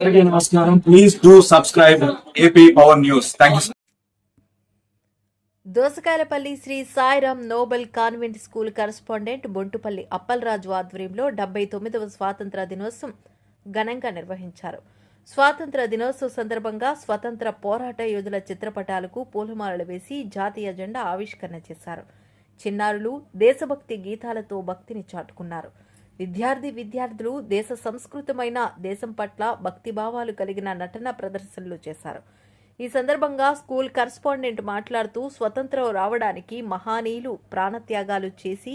అందరికీ నమస్కారం. Please do subscribe AP power news. Thank you. Dosakayalapalli Sri Sairam Nobel convent school correspondent Bontupalli Appalaraju ఆధ్వర్యంలో 79వ స్వాతంత్ర దినోత్సవం ఘనంగా నిర్వహించారు. స్వాతంత్ర దినోత్సవం సందర్భంగా స్వతంత్ర పోరాట యోధుల చిత్రపటాలకు పూలమాలలు వేసి జాతీయ జెండా ఆవిష్కరణ చేశారు. చిన్నారులు దేశభక్తి గీతాలతో భక్తిని చాటుకున్నారు. విద్యార్థులు దేశ సంస్కృతమైన దేశం పట్ల భక్తిభావాలు కలిగిన నటన ప్రదర్శనలు చేశారు. ఈ సందర్భంగా స్కూల్ కరెస్పాండెంట్ మాట్లాడుతూ స్వతంత్రం రావడానికి మహానీయులు ప్రాణత్యాగాలు చేసి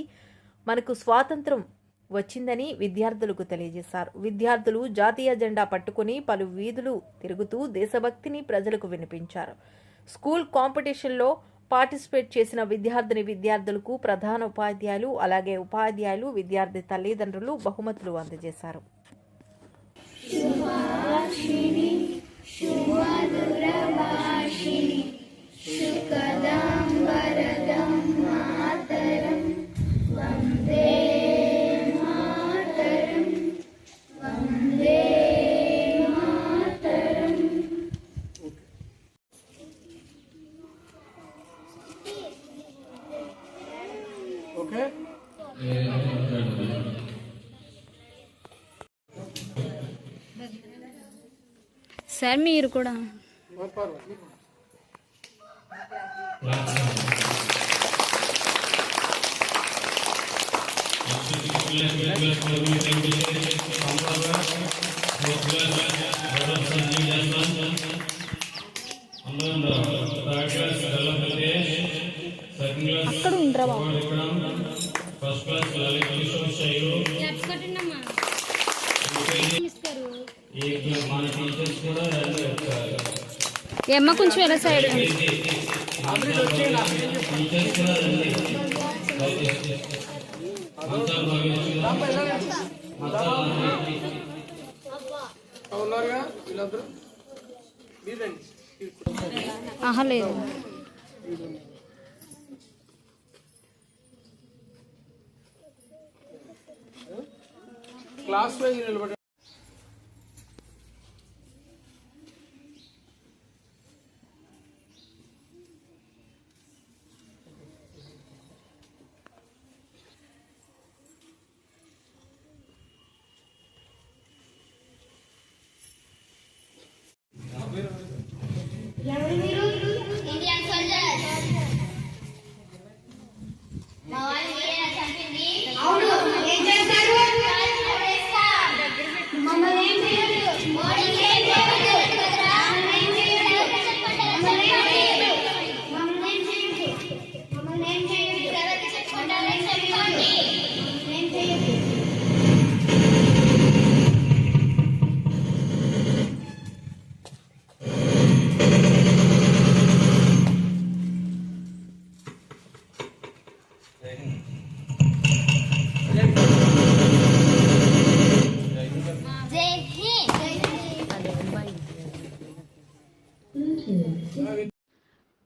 మనకు స్వాతంత్రం వచ్చిందని విద్యార్థులకు తెలియజేశారు. విద్యార్థులు జాతీయ జెండా పట్టుకుని పలు వీధులు తిరుగుతూ దేశభక్తిని ప్రజలకు వినిపించారు. స్కూల్ కాంపిటీషన్లో పార్టిసిపేట్ చేసిన విద్యార్థులకు ప్రధాన ఉపాధ్యాయులు అలాగే ఉపాధ్యాయులు విద్యార్థి తల్లిదండ్రులు బహుమతులు అందజేశారు. సార్ మీరు కూడా అక్కడ ఉండరా బాబు. ఏమ్మ కొంచెం ఎలా సైడ్ ఆహా లేదు. క్లాస్ లో నిలబడి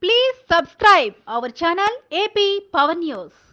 Please subscribe our channel AP Power News.